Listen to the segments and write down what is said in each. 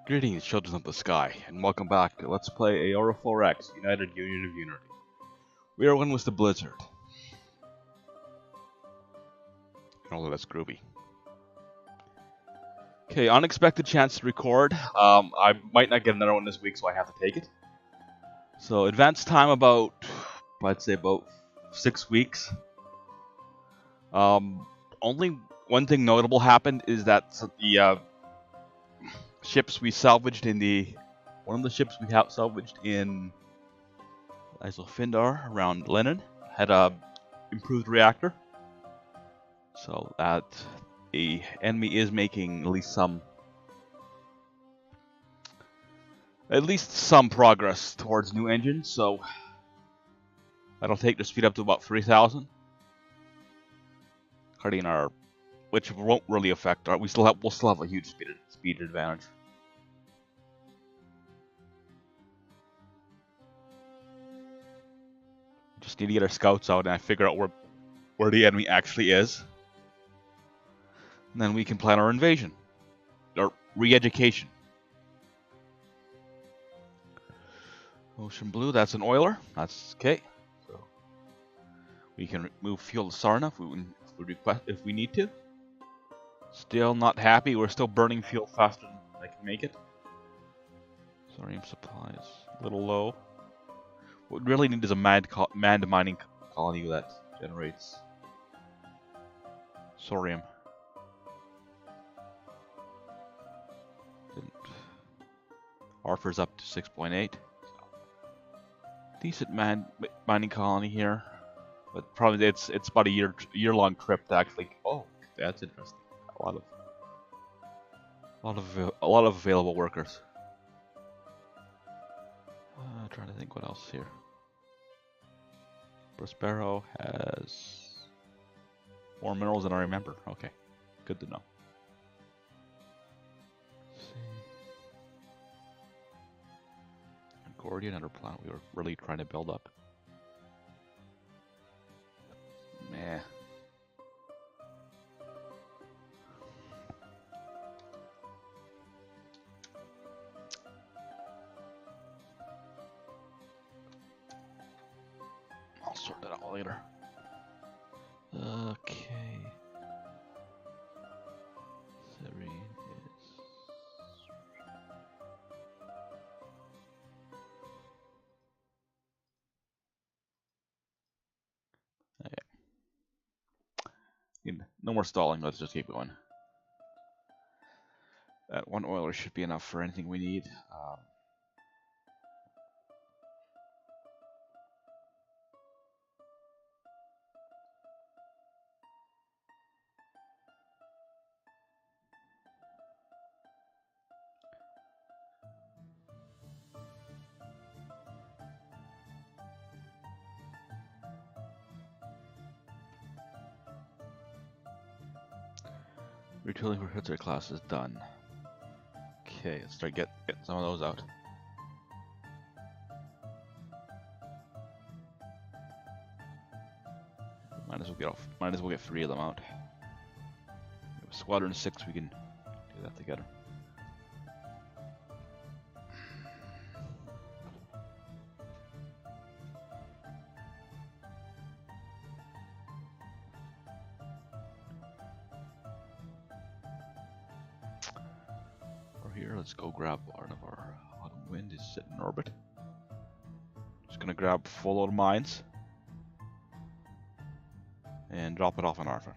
Greetings, children of the sky, and welcome back to Let's Play Aurora 4X, United Union of Unity. We are one with the blizzard. Although that's groovy. Okay, unexpected chance to record. I might not get another one this week, so I have to take it. So, advance time about, I'd say about 6 weeks. Only one thing notable happened is that the ships we salvaged in one of the ships we have salvaged in Isolfindar around Lenin had a improved reactor, so that the enemy is making at least some progress towards new engines. So that'll take the speed up to about 3,000, cutting our, which won't really affect our. We'll still have a huge speed advantage. Just need to get our scouts out and figure out where the enemy actually is. And then we can plan our invasion. Or re-education. Ocean Blue, that's an oiler. That's okay. So we can move fuel to Sarna if we need to. Still not happy. We're still burning fuel faster than I can make it. Thorium supplies a little low. What we really need is a manned mining colony that generates thorium. Arthur's up to 6.8. Decent mining colony here, but probably it's about a year-long trip to actually. Oh, that's interesting. A lot of available workers. Trying to think what else here. Prospero has more minerals than I remember. Okay, good to know. Let's see. Gordia, another planet we were really trying to build up. Meh. I'll sort that out later. Okay. Serene is. Okay. No more stalling. Let's just keep going. That one oiler should be enough for anything we need. Retooling for Hitler class is done. Okay, let's start getting some of those out. Might as well get 3 of them out. Squadron 6, we can do that together. Here, let's go grab part of our autumn wind is sitting in orbit. Just gonna grab full load of mines and drop it off on Arthur.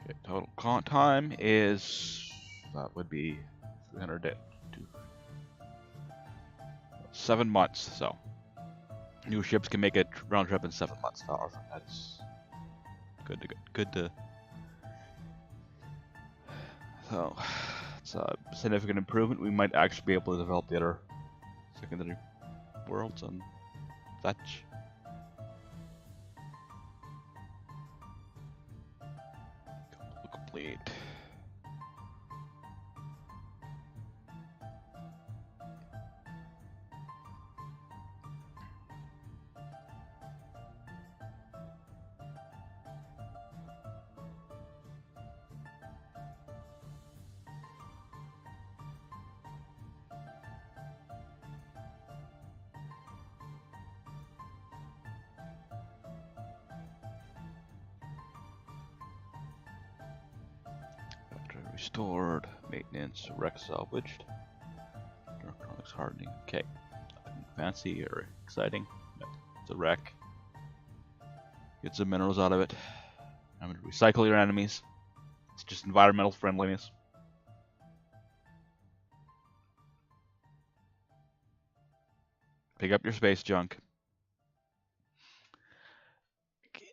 Okay, total time is that would be 300 to 7 months. So new ships can make a round trip in 7 months to Arthur. That's good to. So it's a significant improvement. We might actually be able to develop the other secondary worlds and such. Complete. restored. Maintenance, wreck salvaged. Electronics hardening. Okay. Nothing fancy or exciting. No, it's a wreck. Get some minerals out of it. I'm going to recycle your enemies. It's just environmental friendliness. Pick up your space junk. Okay.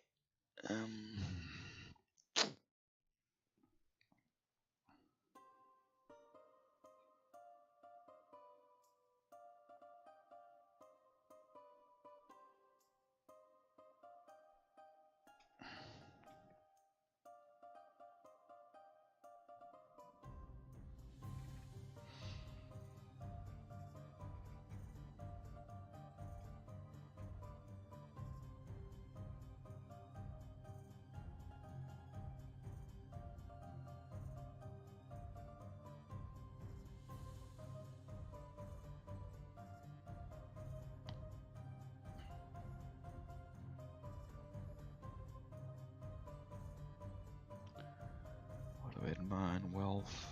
Automated mine, wealth.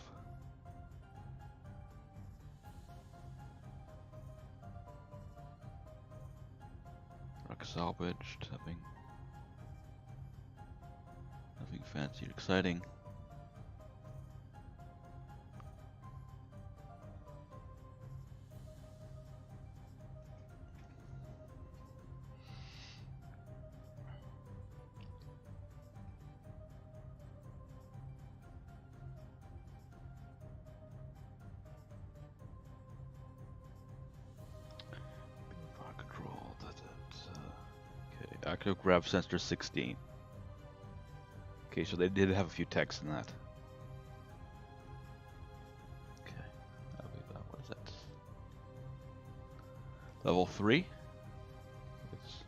Wreck salvaged. Nothing fancy or exciting. Active grav sensor 16. Okay, so they did have a few techs in that. Okay, what is that? Level 3? It's...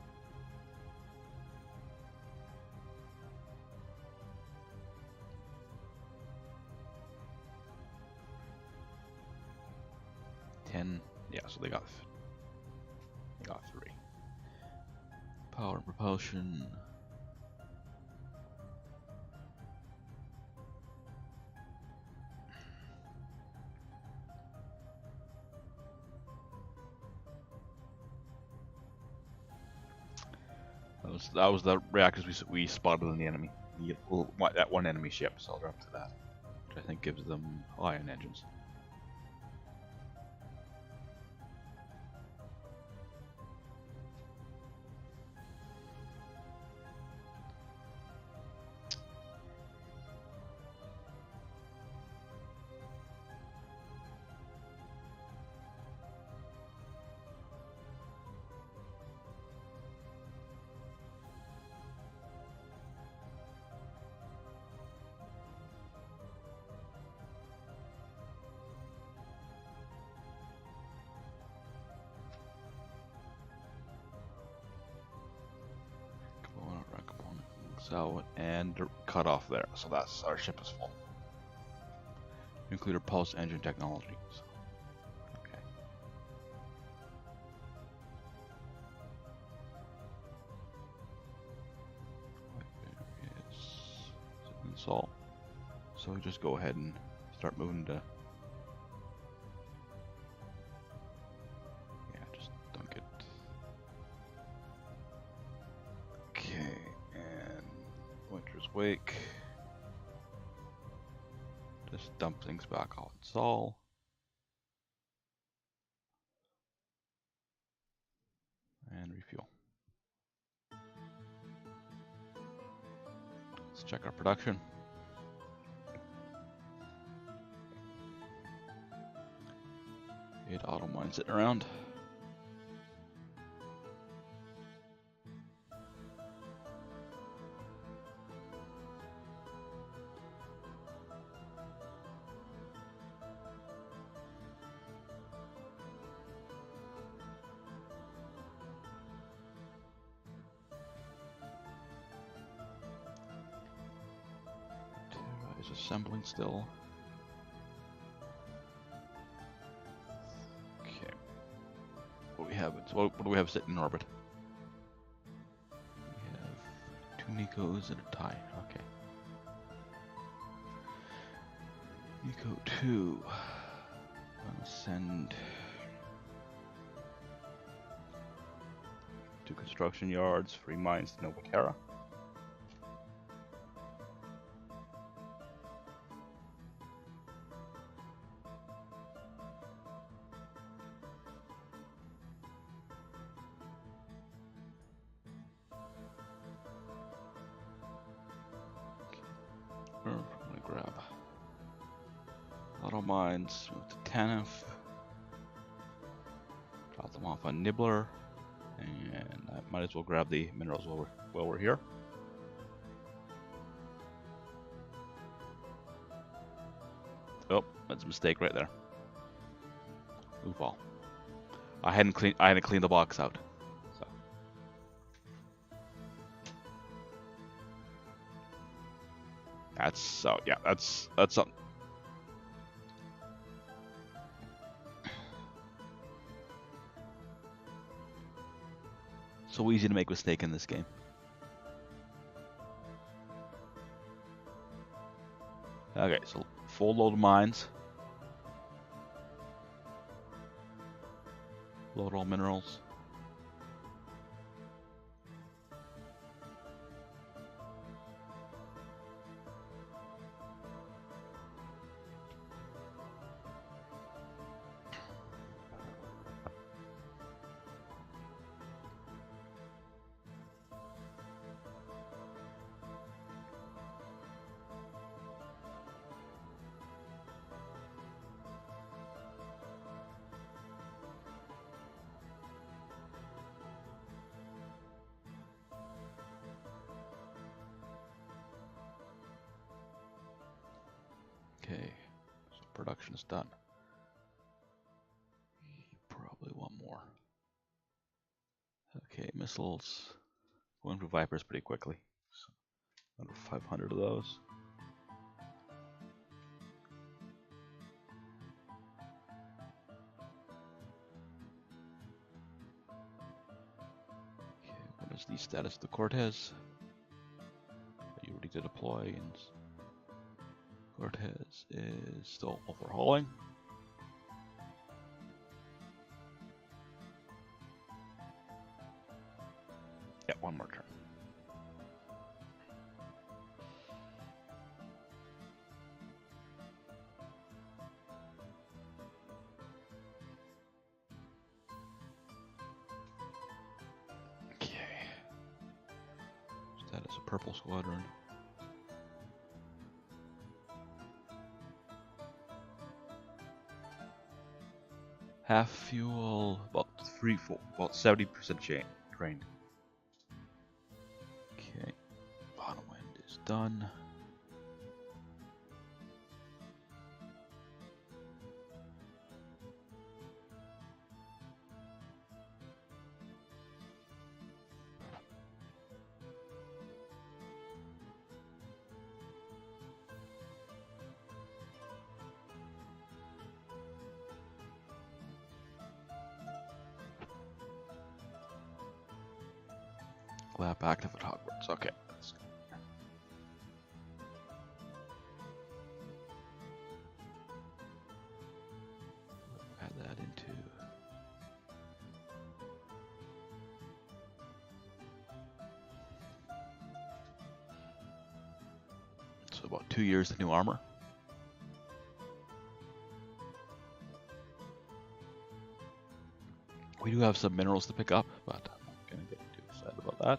$10. Yeah, so they got 3. Power and propulsion. That was the reactors we spotted on the enemy. That one enemy ship, so they're up to that, which I think gives them ion engines. So, and cut off there. So that's our ship is full. Nuclear pulse engine technology. So, okay. It's install. So we just go ahead and start moving to. Yeah, just dunk it. Okay. Winter's Wake. Just dump things back off install. And refuel. Let's check our production. Auto mine sitting around. Is assembling still. Okay. What do we have sitting in orbit? We have 2 Nikos and a tie. Okay. Eco 2. I'm gonna send to construction yards, free mines to Nova Terra. I'm gonna grab Lotto Mines, move to Tanif, drop them off on Nibbler, and I might as well grab the minerals while we're here. Oh, that's a mistake right there. Move all. I hadn't cleaned the box out. So. That's something. So easy to make a mistake in this game. Okay, so full load of mines. Load all minerals. Okay, so production is done. You probably want more. Okay, missiles. Going for Vipers pretty quickly. So, under 500 of those. Okay, what is the status of the Cortez? Are you ready to deploy? And Cortez is still overhauling. Yeah, one more turn. Okay. Status of Purple Squadron. Half fuel, about 70% drained. Okay, bottom wind is done. Lab active at Hogwarts. Okay. Add that into. So about 2 years of new armor. We do have some minerals to pick up, but I'm not going to get too excited about that.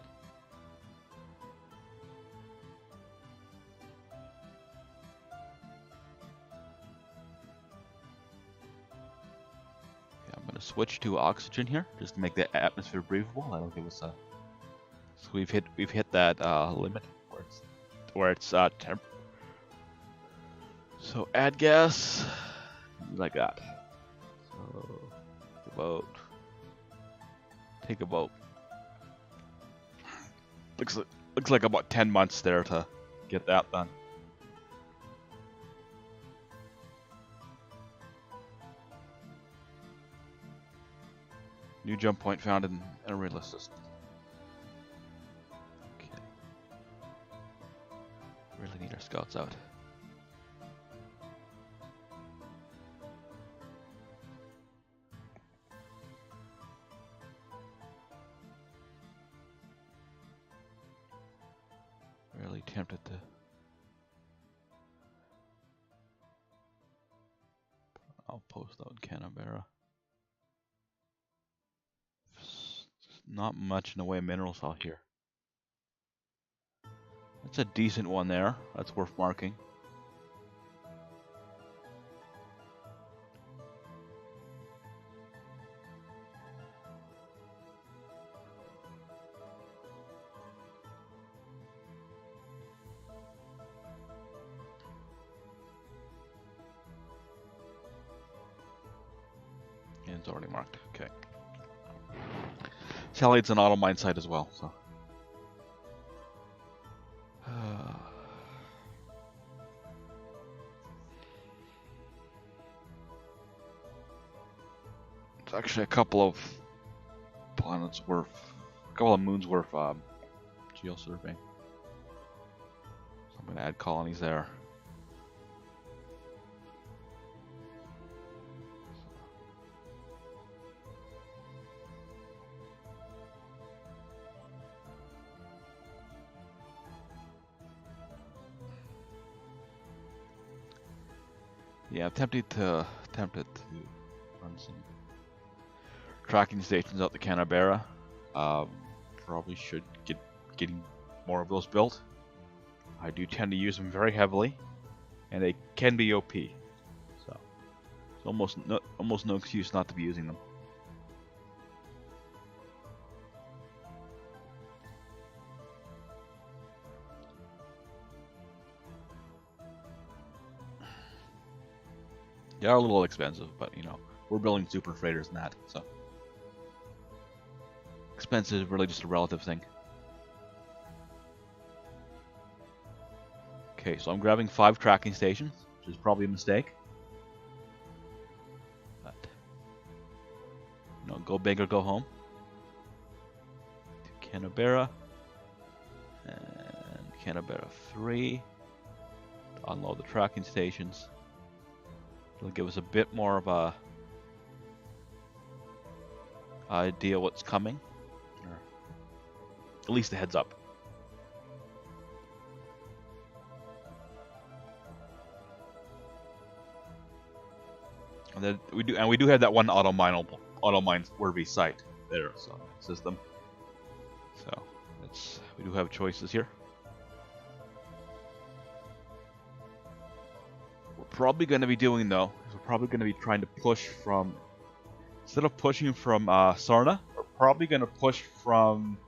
Okay, I'm going to switch to oxygen here, just to make the atmosphere breathable. That'll give us a. So we've hit that limit where it's temp. So add gas, like that. So take about looks like about 10 months there to get that done. New jump point found in a realist system. Okay. Really need our scouts out. Outpost out in Canberra. Not much in the way of minerals out here. That's a decent one there. That's worth marking. And it's already marked. Okay. Sally's an auto mine site as well, so. It's actually a couple of planets worth, a couple of moons worth geosurveying. So I'm going to add colonies there. Yeah, I'm tempted to run some tracking stations out to Canberra. Probably should getting more of those built. I do tend to use them very heavily, and they can be OP. So it's almost no excuse not to be using them. They are a little expensive, but you know, we're building super freighters and that, so expensive is really just a relative thing. Okay, so I'm grabbing 5 tracking stations, which is probably a mistake. But you know, go big or go home. To Canberra and Canberra 3 to unload the tracking stations. It'll give us a bit more of a idea what's coming, or at least a heads up. And then we do have that one auto mine worthy site there, so system. So we do have choices here. Probably going to be doing though is we're probably going to be trying to push from, instead of pushing from Sarna, we're probably going to push from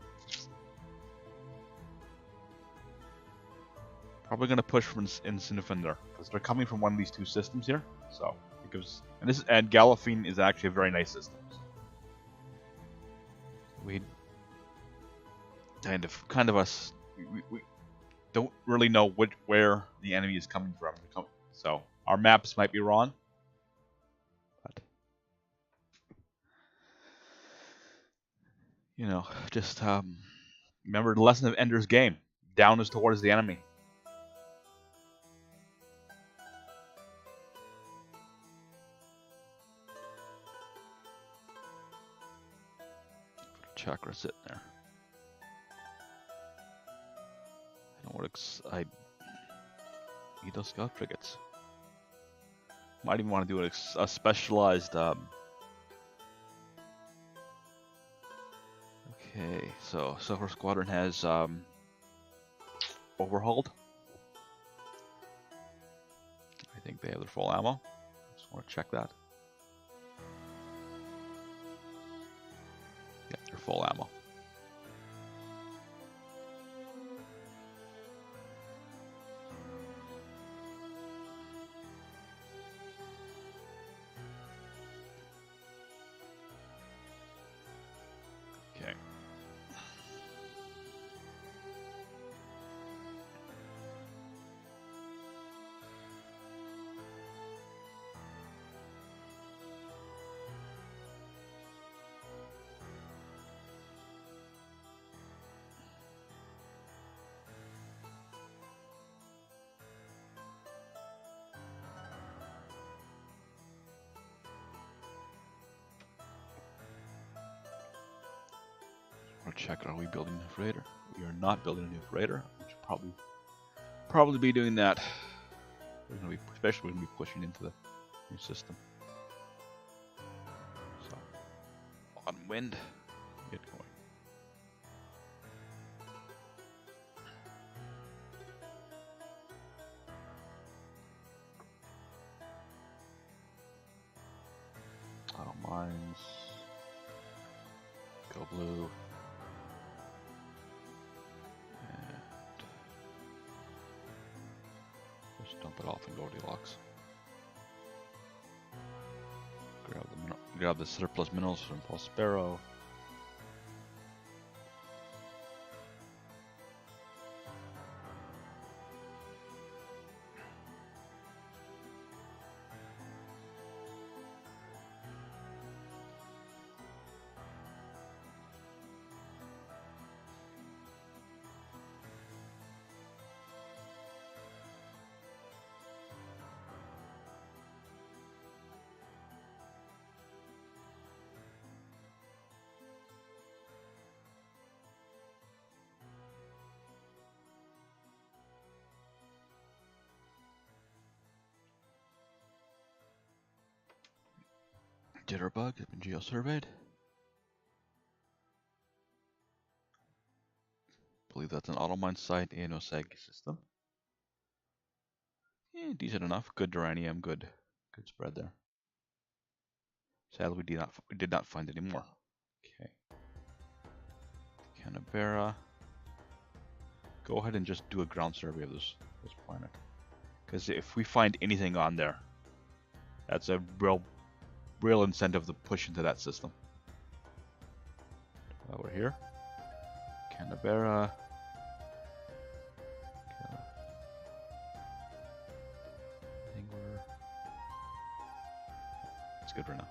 Sinifender, because they're coming from one of these 2 systems here. So because and Gallifine is actually a very nice system. We kind of us we don't really know where the enemy is coming from. So our maps might be wrong, but you know, just remember the lesson of Ender's Game: down is towards the enemy. Put a chakra sitting there. I don't want to. I need those scout frigates. Might even want to do a specialized. Okay, so Silver Squadron has overhauled. I think they have their full ammo. Just want to check that. Yeah, they're full ammo. Okay. Check, are we building a new freighter? We are not building a new freighter. We should probably be doing that. We're gonna be, especially when we pushing into the new system. wind. Get going. Auto mines. Go blue. And just dump it off in Goldilocks. Grab the surplus minerals from Prospero. Jitterbug has been geosurveyed. Believe that's an auto mine site in Oseg system. Yeah, decent enough. Good uranium, good spread there. Sadly, we did not find any more. Okay. Canberra. Go ahead and just do a ground survey of this planet, because if we find anything on there, that's a real incentive to push into that system. While we're here, Canberra. I think it's good right now.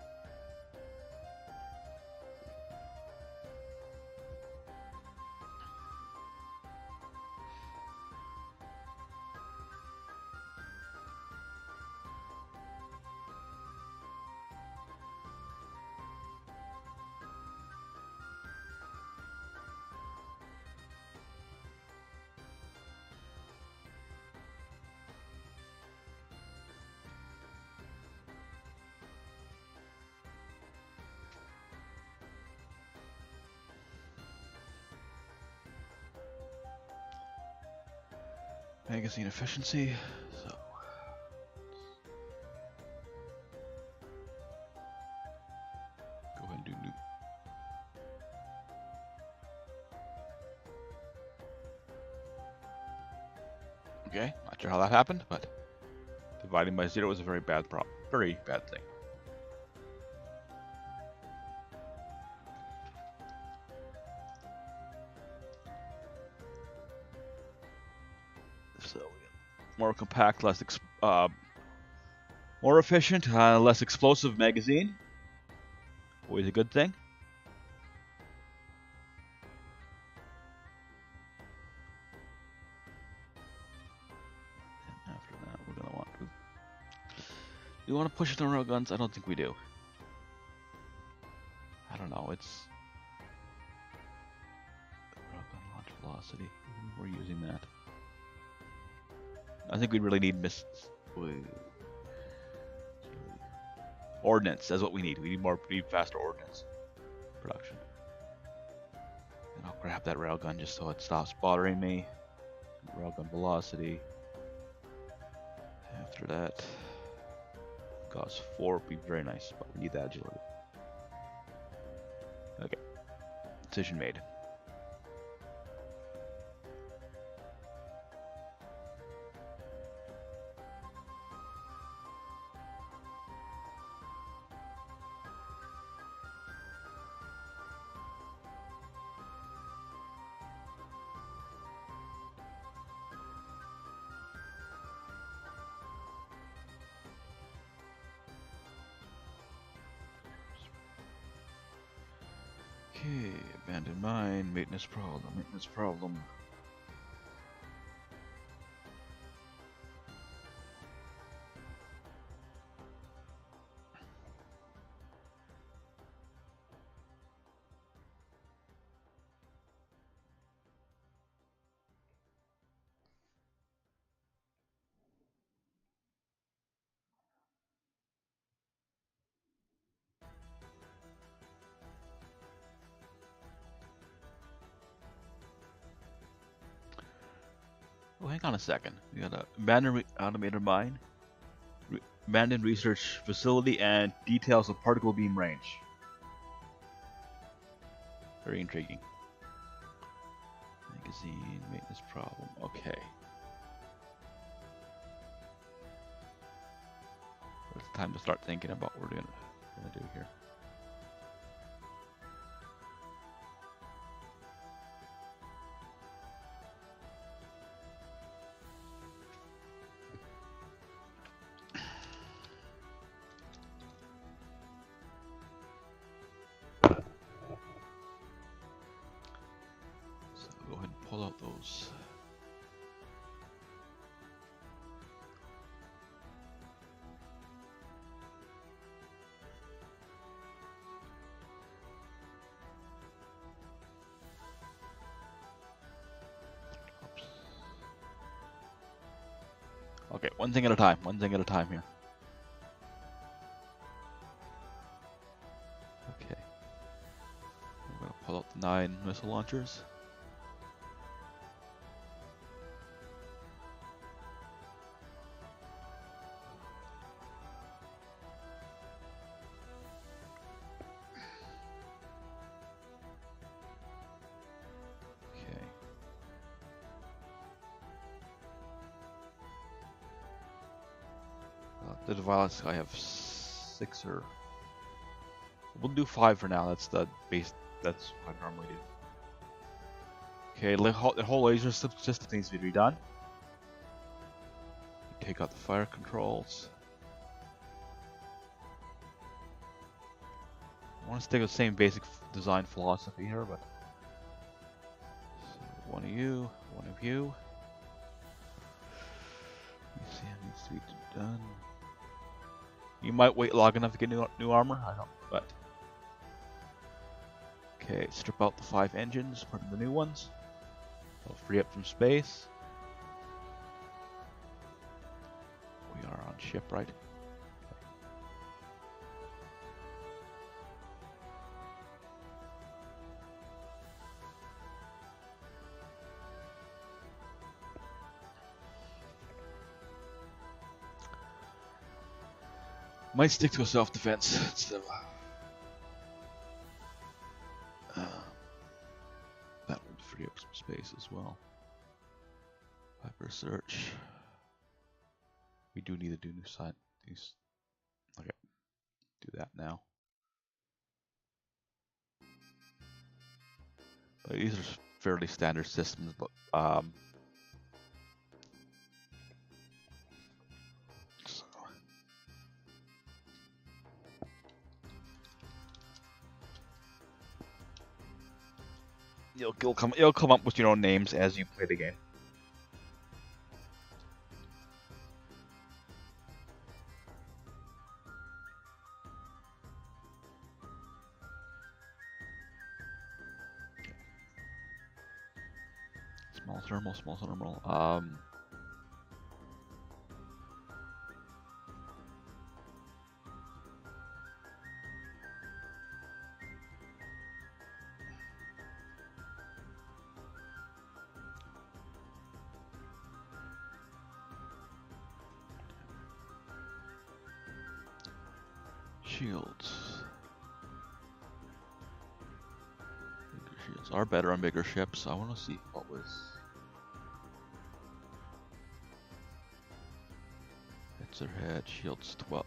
Magazine efficiency. So go ahead and do new. Okay, not sure how that happened, but dividing by 0 is a very bad thing. So more compact, more efficient, less explosive magazine. Always a good thing. And after that, we're gonna want to. Do we want to push it on railguns? I don't think we do. I don't know. It's railgun launch velocity. We're using that. I think we really need ordnance. That's what we need. We need faster ordnance production. And I'll grab that railgun just so it stops bothering me. Railgun velocity. After that, Gauss 4 would be very nice, but we need that agility. Okay, decision made. Okay, abandoned mine, maintenance problem. Oh, hang on a second. We got a abandoned automated mine, abandoned research facility, and details of particle beam range. Very intriguing. Magazine maintenance problem. Okay. It's time to start thinking about what we're gonna do here. So go ahead and pull out those. Okay, one thing at a time. One thing at a time here. Okay. I'm gonna pull out the 9 missile launchers. Okay. The device I have 6 or we'll do 5 for now. That's the base. That's what I normally do. Okay, the whole laser system needs to be redone. Take out the fire controls. I want to stick with the same basic design philosophy here, but so one of you. Needs to be done. You might wait long enough to get new armor. I don't, but okay. Strip out the 5 engines. Put in the new ones. That'll free up some space. We are on ship, right? Might stick to a self-defense instead of that would free up some space as well. Hyper search. We do need to do new site. Okay, do that now. But these are fairly standard systems, but you'll come up with your own names as you play the game. Small thermal. Shields. Bigger shields are better on bigger ships. I want to see what was. Hits their head. Shields 12.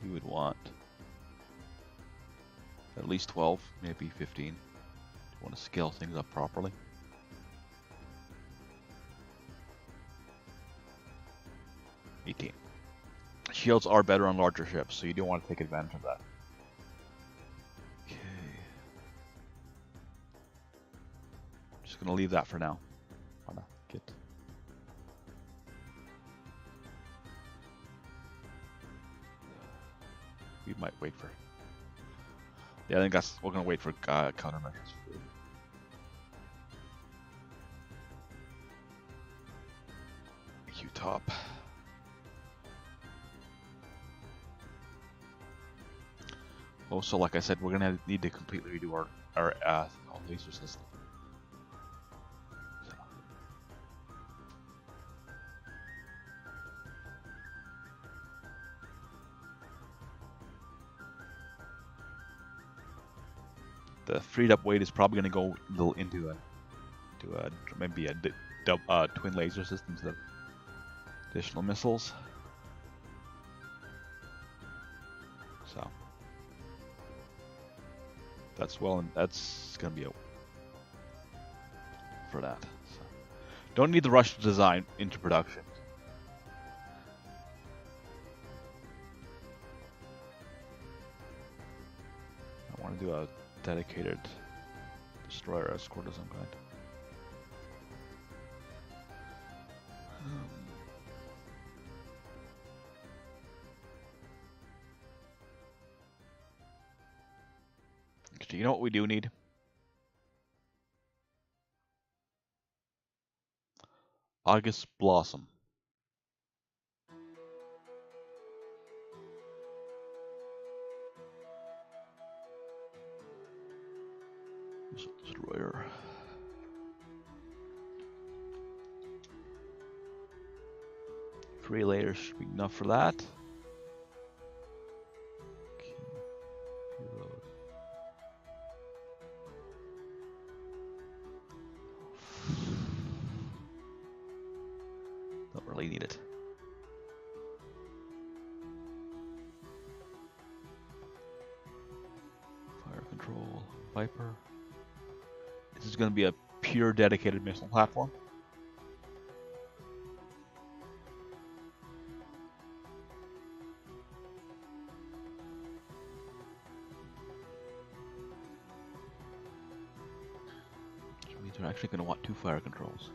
We would want at least 12, maybe 15. You want to scale things up properly. Shields are better on larger ships, so you do want to take advantage of that. Okay. Just gonna leave that for now. Wanna get. We might wait for. Yeah, I think we're gonna wait for countermeasures. Q top. Also, like I said, we're gonna need to completely redo our laser system. So, the freed up weight is probably going to go into maybe a twin laser system instead of additional missiles. So that's going to be for that. So, don't need the rush to design into production. I want to do a dedicated destroyer escort of some kind. You know what we do need? August Blossom. Destroyer. 3 layers should be enough for that. Okay. Don't really need it. Fire control, Viper. This is going to be a pure dedicated missile platform. Which means we're actually going to want 2 fire controls.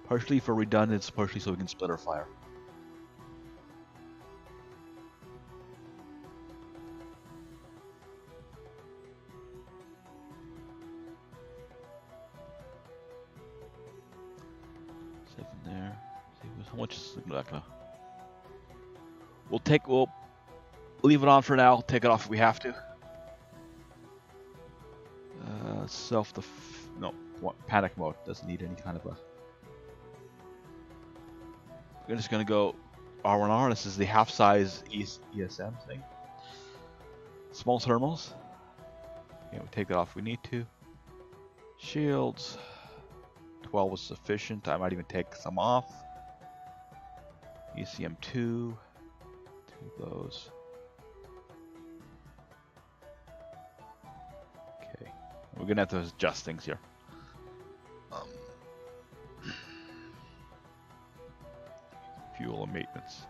Partially for redundance, partially so we can split our fire. Save in there. How much is that gonna? We'll leave it on for now. Take it off if we have to. Panic mode doesn't need any kind of a. We're just gonna go R1R. This is the half-size ESM thing. Small thermals. Okay, we take that off if we need to. Shields. 12 was sufficient. I might even take some off. ECM 2. 2 of those. Okay. We're gonna have to adjust things here. Fuel and maintenance.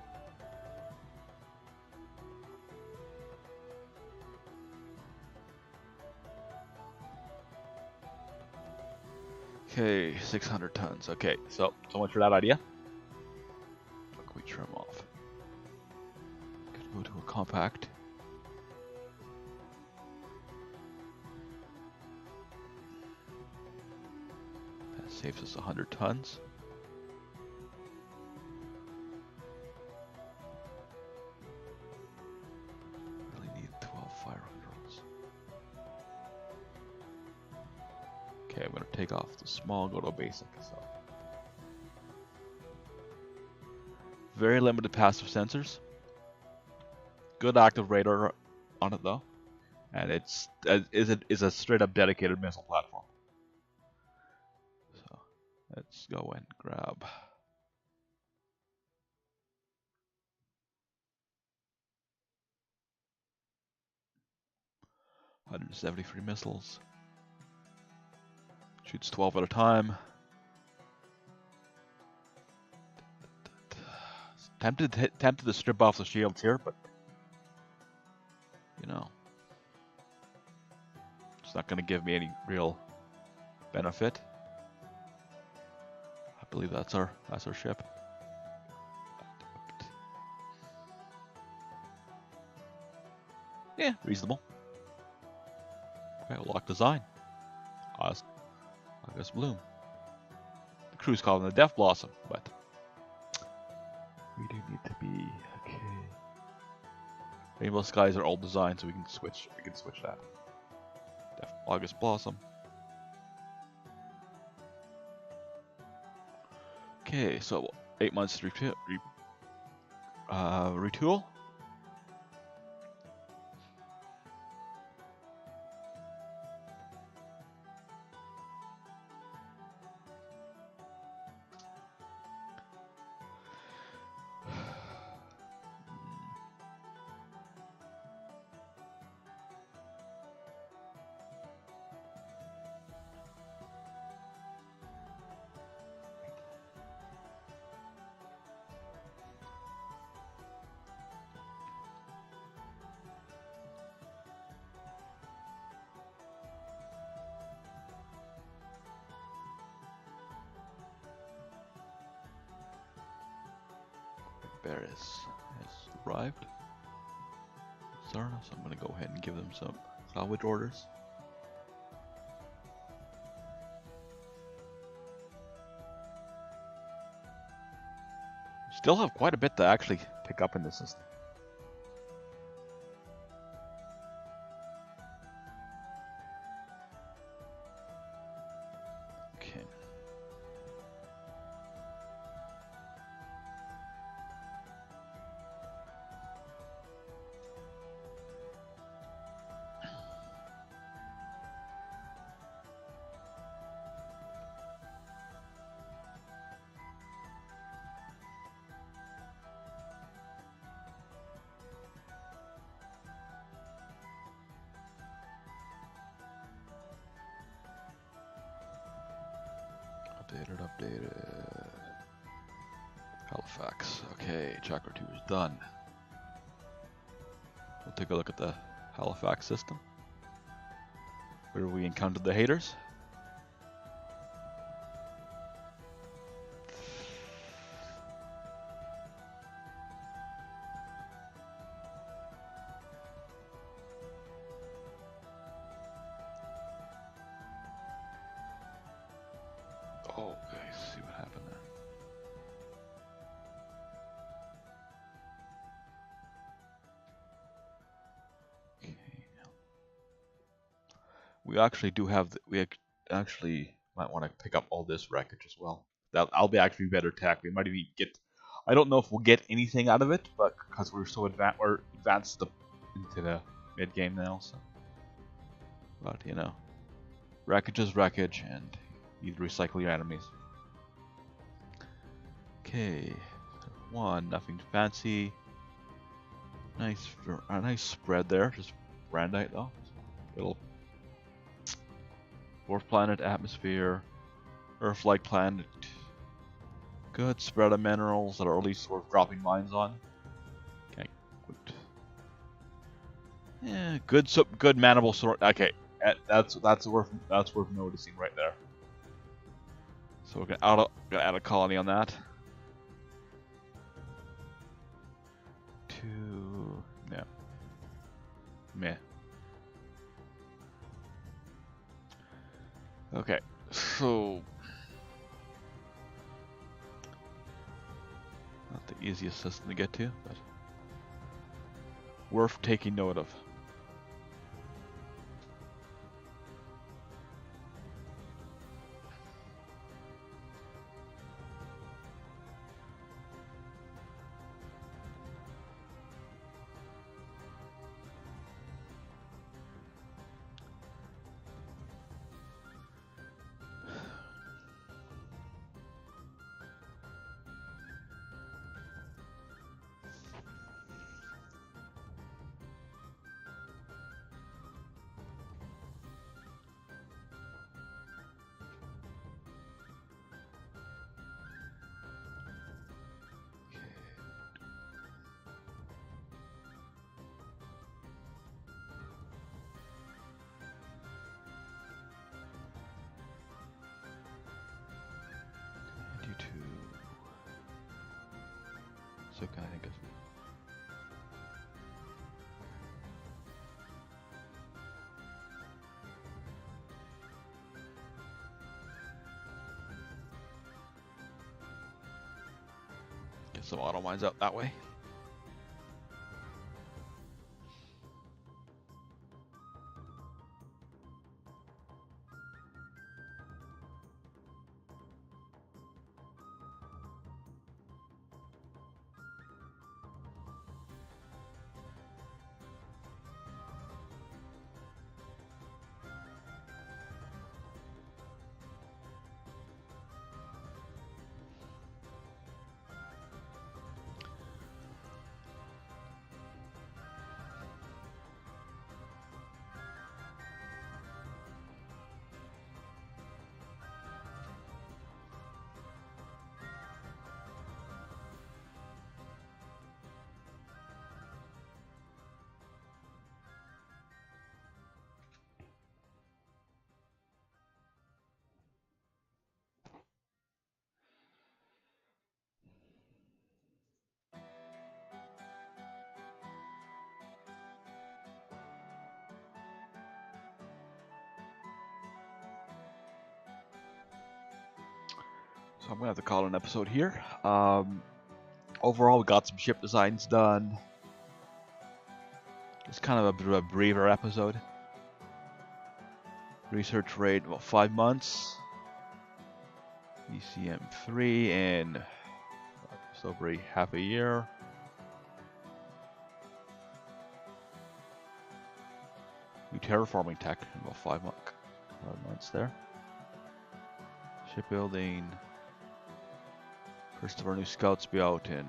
Okay, 600 tons. Okay, so much for that idea. What can we trim off? Could go to a compact. That saves us 100 tons. Okay, I'm going to take off the small, go to a basic. So, very limited passive sensors. Good active radar on it though, and it's a straight up dedicated missile platform. So let's go and grab. $173 missiles. Shoots 12 at a time. Tempted to strip off the shields here, but you know, it's not going to give me any real benefit. I believe that's our ship. Yeah, reasonable. Okay, we'll lock design. August Bloom. The crew's calling the Death Blossom, but we do need to be okay. Rainbow Skies are old design, so we can switch. We can switch that. August Blossom. Okay, so 8 months to retool. bear has arrived. Sarna, so I'm going to go ahead and give them some salvage orders. Still have quite a bit to actually pick up in this system. Okay. Updated. Halifax. Okay, chapter 2 is done. We'll take a look at the Halifax system, where we encountered the haters. Oh, okay, see what happened there. Okay. We actually do have, we actually might want to pick up all this wreckage as well. That'll be actually better tech. We might even get, I don't know if we'll get anything out of it, but because we're so advanced into the mid game now, so. But you know, wreckage is wreckage, and you recycle your enemies. Okay, so 1, nothing fancy. A nice spread there, just brandite though. Little 4th planet, atmosphere, Earth-like planet. Good spread of minerals that are at least worth dropping mines on. Okay, good. Yeah, good manable sort. Okay, that's worth noticing right there. So we're gonna add a colony on that. 2, yeah, meh. Okay, so not the easiest system to get to, but worth taking note of. So kind of get some auto mines out that way. So I'm gonna have to call it an episode here. Overall, we got some ship designs done. It's kind of a bit of a briefer episode. Research rate about 5 months. ECM 3 in just over half a year. New terraforming tech in about 5 months there. Shipbuilding. First of our new scouts be out in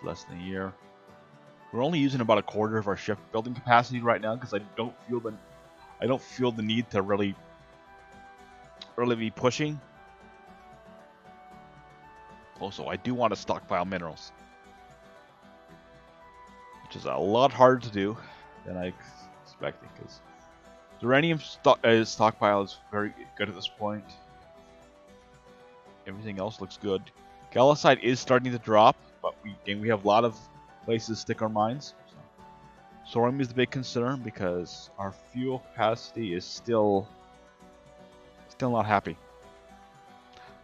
less than a year. We're only using about a quarter of our shipbuilding capacity right now because I don't feel the need to really be pushing. Also, I do want to stockpile minerals, which is a lot harder to do than I expected because uranium stockpile is very good at this point. Everything else looks good. Gallicite is starting to drop, but we have a lot of places to stick our mines. So, Thorium is the big concern because our fuel capacity is still not happy.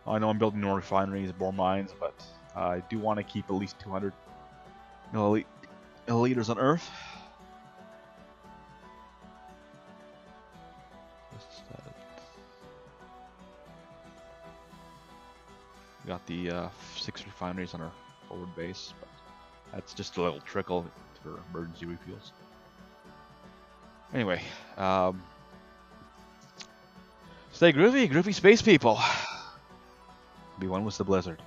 I know I'm building more refineries, more mines, but I do want to keep at least 200 milliliters on Earth. We got the 6 refineries on our forward base, but that's just a little trickle for emergency refuels. Anyway, stay groovy, groovy space people. Be one with the blizzard.